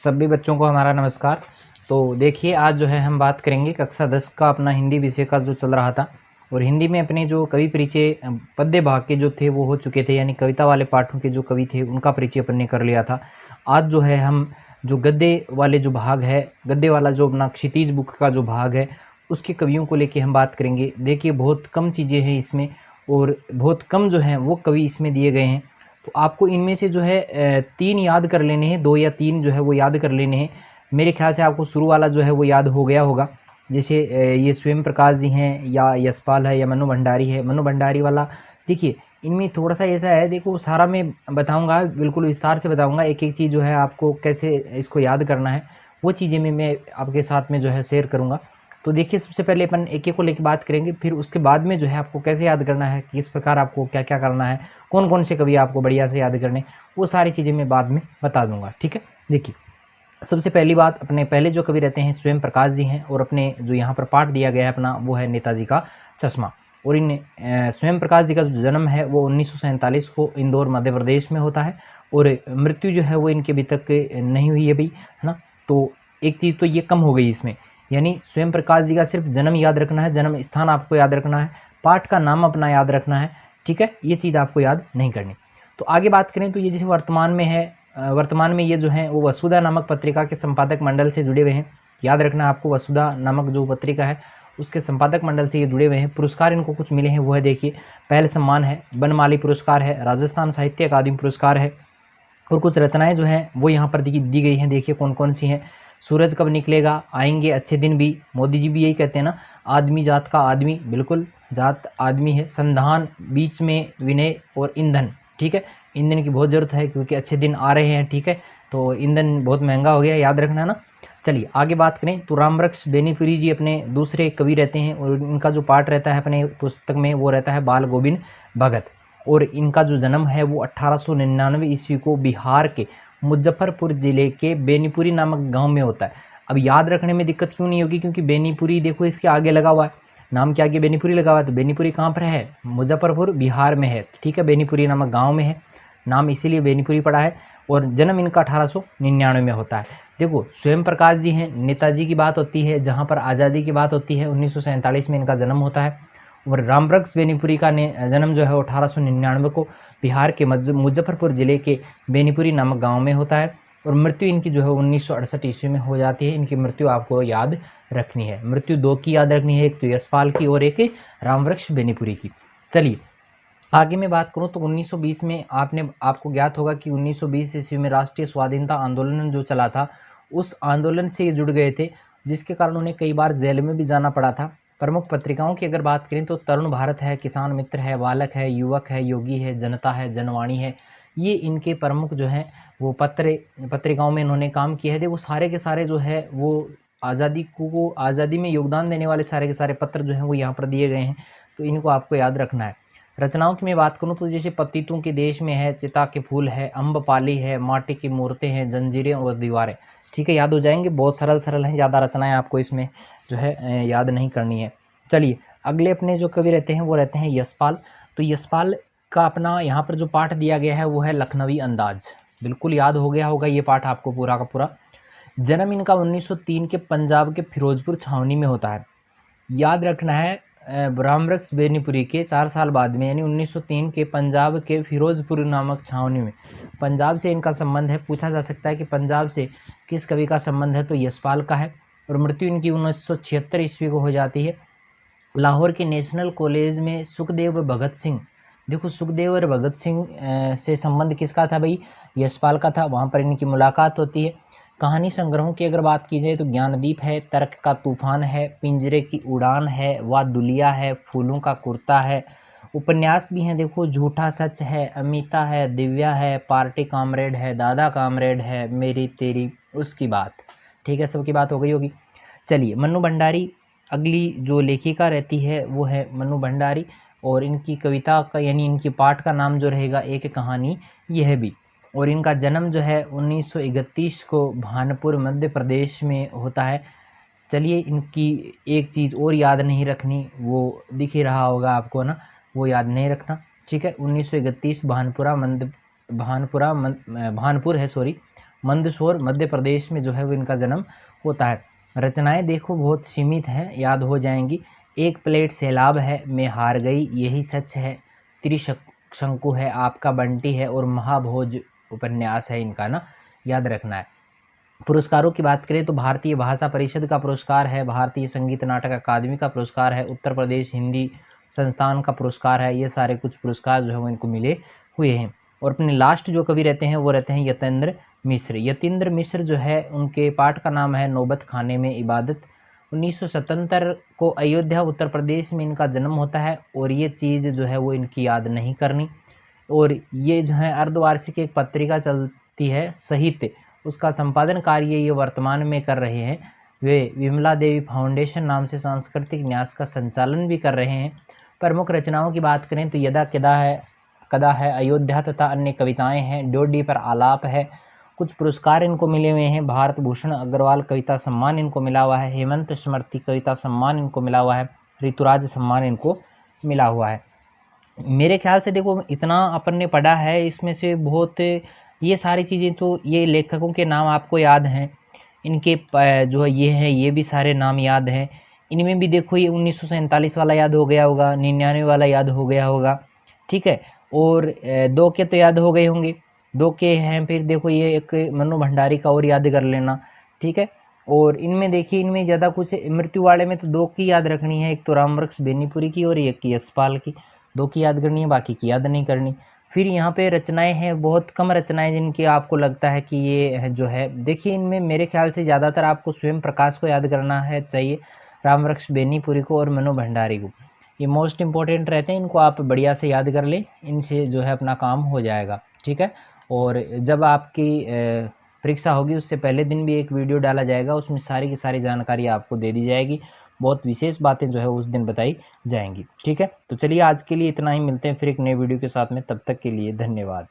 सभी बच्चों को हमारा नमस्कार। तो देखिए आज जो है हम बात करेंगे कक्षा 10 का अपना हिंदी विषय का जो चल रहा था और हिंदी में अपने जो कवि परिचय पद्य भाग के जो थे वो हो चुके थे, यानी कविता वाले पाठों के जो कवि थे उनका परिचय अपन ने कर लिया था। आज जो है हम जो गद्य वाले जो भाग है, गद्य वाला जो अपना क्षितिज बुक का जो भाग है उसके कवियों को लेके हम बात करेंगे। देखिए बहुत कम चीज़ें हैं इसमें और बहुत कम जो है वो कवि इसमें दिए गए हैं। तो आपको इनमें से जो है 3 याद कर लेने हैं, 2 या 3 जो है वो याद कर लेने हैं। मेरे ख्याल से आपको शुरू वाला जो है वो याद हो गया होगा। जैसे ये स्वयं प्रकाश जी हैं या यशपाल है या मनु भंडारी है। मनु भंडारी वाला देखिए इनमें थोड़ा-सा ऐसा है, देखो सारा मैं बताऊँगा, बिल्कुल विस्तार से बताऊँगा। एक-एक चीज़ जो है आपको कैसे इसको याद करना है, वो चीज़ें मैं आपके साथ में जो है शेयर करूँगा। तो देखिए सबसे पहले अपन एक-एक को लेके बात करेंगे, फिर उसके बाद में जो है आपको कैसे याद करना है, किस प्रकार आपको क्या-क्या करना है, कौन-कौन से कवि आपको बढ़िया से याद करने, वो सारी चीज़ें मैं बाद में बता दूँगा, ठीक है। देखिए सबसे पहली बात, अपने पहले जो कवि रहते हैं स्वयं प्रकाश जी हैं और अपने जो यहाँ पर पाठ दिया गया है अपना वो है नेताजी का चश्मा। और इन स्वयं प्रकाश जी का जो जन्म है वो 1947 को इंदौर मध्य प्रदेश में होता है और मृत्यु जो है वो इनके अभी तक नहीं हुई है भाई, है ना। तो एक चीज़ तो ये कम हो गई इसमें, यानी स्वयं प्रकाश जी का सिर्फ जन्म याद रखना है, जन्म स्थान आपको याद रखना है, पाठ का नाम अपना याद रखना है, ठीक है। ये चीज़ आपको याद नहीं करनी। तो आगे बात करें तो ये जैसे वर्तमान में है, वर्तमान में ये जो है वो वसुधा नामक पत्रिका के संपादक मंडल से जुड़े हुए हैं। याद रखना आपको, वसुधा नामक जो पत्रिका है उसके संपादक मंडल से ये जुड़े हुए हैं। पुरस्कार इनको कुछ मिले हैं वो है, देखिए पहले सम्मान है बनमाली पुरस्कार है, राजस्थान साहित्य अकादमी पुरस्कार है और कुछ रचनाएं जो हैं वो यहाँ पर दी गई हैं। देखिए कौन कौन सी हैं। सूरज कब निकलेगा, आएंगे अच्छे दिन भी, मोदी जी भी यही कहते हैं ना, आदमी जात का आदमी, बिल्कुल जात आदमी है, संधान, बीच में विनय और ईंधन, ठीक है। ईंधन की बहुत ज़रूरत है क्योंकि अच्छे दिन आ रहे हैं, ठीक है। तो ईंधन बहुत महंगा हो गया, याद रखना ना। चलिए आगे बात करें तो रामवृक्ष बेनीपुरी जी अपने दूसरे कवि रहते हैं और इनका जो पाठ रहता है अपने पुस्तक में वो रहता है बाल गोविंद भगत। और इनका जो जन्म है वो 1899 ईस्वी को बिहार के मुजफ्फरपुर जिले के बेनीपुरी नामक गांव में होता है। अब याद रखने में दिक्कत क्यों नहीं होगी, क्योंकि बेनीपुरी देखो इसके आगे लगा हुआ है, नाम के आगे बेनीपुरी लगा हुआ है, तो बेनीपुरी कहाँ पर है, मुजफ्फरपुर बिहार में है, ठीक है। बेनीपुरी नामक गाँव में है, नाम इसीलिए बेनीपुरी पड़ा है और जन्म इनका 1899 में होता है। देखो स्वयं प्रकाश जी हैं, नेताजी की बात होती है, जहाँ पर आज़ादी की बात होती है 1947 में इनका जन्म होता है। और रामवृक्ष बेनीपुरी का जन्म जो है 1899 को बिहार के मुजफ्फरपुर जिले के बेनीपुरी नामक गांव में होता है और मृत्यु इनकी जो है 1968 ईस्वी में हो जाती है। इनकी मृत्यु आपको याद रखनी है, मृत्यु 2 की याद रखनी है, एक तो यशपाल की और एक रामवृक्ष बेनीपुरी की। चलिए आगे मैं बात करूं तो 1920 में आपको ज्ञात होगा कि 1920 ईस्वी में राष्ट्रीय स्वाधीनता आंदोलन जो चला था उस आंदोलन से ये जुड़ गए थे, जिसके कारण उन्हें कई बार जेल में भी जाना पड़ा था। प्रमुख पत्रिकाओं की अगर बात करें तो तरुण भारत है, किसान मित्र है, बालक है, युवक है, योगी है, जनता है, जनवाणी है, ये इनके प्रमुख जो हैं वो पत्रिकाओं में इन्होंने काम किया है। देखो सारे के सारे जो है वो आज़ादी में योगदान देने वाले सारे के सारे पत्र जो हैं वो यहाँ पर दिए गए हैं, तो इनको आपको याद रखना है। रचनाओं की मैं बात करूँ तो जैसे पतितों के देश में है, चिता के फूल है, अम्बपाली है, माटी की मूर्तें हैं, जंजीरें और दीवारें, ठीक है, याद हो जाएंगे। बहुत सरल सरल हैं, ज़्यादा रचनाएं आपको इसमें जो है याद नहीं करनी है। चलिए अगले अपने जो कवि रहते हैं वो रहते हैं यशपाल। तो यशपाल का अपना यहाँ पर जो पाठ दिया गया है वो है लखनवी अंदाज, बिल्कुल याद हो गया होगा ये पाठ आपको पूरा का पूरा। जन्म इनका 1903 के पंजाब के फिरोजपुर छावनी में होता है। याद रखना है रामवृक्ष बेनीपुरी के 4 साल बाद में, यानी 1903 के पंजाब के फिरोजपुर नामक छावनी में, पंजाब से इनका संबंध है। पूछा जा सकता है कि पंजाब से किस कवि का संबंध है, तो यशपाल का है। और मृत्यु इनकी 1976 ईस्वी को हो जाती है। लाहौर के नेशनल कॉलेज में सुखदेव व भगत सिंह, देखो सुखदेव और भगत सिंह से संबंध किसका था भाई, यशपाल का था। वहाँ पर इनकी मुलाकात होती है। कहानी संग्रहों की अगर बात की जाए तो ज्ञानदीप है, तर्क का तूफान है, पिंजरे की उड़ान है, वा दुलिया है, फूलों का कुर्ता है। उपन्यास भी हैं, देखो झूठा सच है, अमिता है, दिव्या है, पार्टी कामरेड है, दादा कामरेड है, मेरी तेरी उसकी बात, ठीक है, सबकी बात हो गई होगी। चलिए मन्नू भंडारी अगली जो लेखिका रहती है वो है मन्नू भंडारी और इनकी कविता का यानी इनकी पाठ का नाम जो रहेगा एक कहानी यह भी। और इनका जन्म जो है 1931 को भानपुर मध्य प्रदेश में होता है। चलिए इनकी एक चीज़ और याद नहीं रखनी, वो दिख ही रहा होगा आपको ना, वो याद नहीं रखना, ठीक है। 1931 भानपुर है, सॉरी, मंदसौर मध्य प्रदेश में जो है वो इनका जन्म होता है। रचनाएं देखो बहुत सीमित हैं, याद हो जाएंगी। एक प्लेट सैलाब है, मैं हार गई, यही सच है, त्रिशंकु है, आपका बंटी है, और महाभोज उपन्यास है इनका ना, याद रखना है। पुरस्कारों की बात करें तो भारतीय भाषा परिषद का पुरस्कार है, भारतीय संगीत नाटक अकादमी का पुरस्कार है, उत्तर प्रदेश हिंदी संस्थान का पुरस्कार है। ये सारे कुछ पुरस्कार जो है वो इनको मिले हुए हैं। और अपने लास्ट जो कवि रहते हैं वो रहते हैं यतीन्द्र मिश्र। यतीन्द्र मिश्र जो है, उनके पाठ का नाम है नौबत खाने में इबादत। 1977 को अयोध्या उत्तर प्रदेश में इनका जन्म होता है, और ये चीज़ जो है वो इनकी याद नहीं करनी। और ये जो है अर्धवार्षिक एक पत्रिका चलती है साहित्य, उसका संपादन कार्य ये वर्तमान में कर रहे हैं। वे विमला देवी फाउंडेशन नाम से सांस्कृतिक न्यास का संचालन भी कर रहे हैं। प्रमुख रचनाओं की बात करें तो यदा कदा है, अयोध्या तथा अन्य कविताएं हैं, डोडी पर आलाप है। कुछ पुरस्कार इनको मिले हुए हैं, भारत भूषण अग्रवाल कविता सम्मान इनको मिला हुआ है, हेमंत स्मृति कविता सम्मान इनको मिला हुआ है, ऋतुराज सम्मान इनको मिला हुआ है। मेरे ख्याल से देखो इतना अपन ने पढ़ा है, इसमें से बहुत ये सारी चीज़ें तो ये लेखकों के नाम आपको याद हैं, इनके जो है ये हैं, ये भी सारे नाम याद हैं। इनमें भी देखो ये 1947 वाला याद हो गया होगा, 99 वाला याद हो गया होगा, ठीक है। और 2 के तो याद हो गए होंगे, 2 के हैं। फिर देखो ये एक मनु भंडारी का और याद कर लेना, ठीक है। और इनमें देखिए, इनमें ज़्यादा कुछ मृत्यु वाले में तो 2 की याद रखनी है, एक तो रामवृक्ष बेनीपुरी की और एक की यशपाल की, 2 की याद करनी है, बाकी की याद नहीं करनी। फिर यहाँ पे रचनाएं हैं, बहुत कम रचनाएं जिनकी आपको लगता है कि ये जो है, देखिए इनमें मेरे ख्याल से ज़्यादातर आपको स्वयं प्रकाश को याद करना है चाहिए, रामवृक्ष बेनीपुरी को और मनु भंडारी को। ये मोस्ट इंपॉर्टेंट रहते हैं, इनको आप बढ़िया से याद कर लें, इनसे जो है अपना काम हो जाएगा, ठीक है। और जब आपकी परीक्षा होगी उससे पहले दिन भी एक वीडियो डाला जाएगा, उसमें सारी की सारी जानकारी आपको दे दी जाएगी, बहुत विशेष बातें जो है उस दिन बताई जाएंगी, ठीक है। तो चलिए आज के लिए इतना ही, मिलते हैं फिर एक नए वीडियो के साथ में, तब तक के लिए धन्यवाद।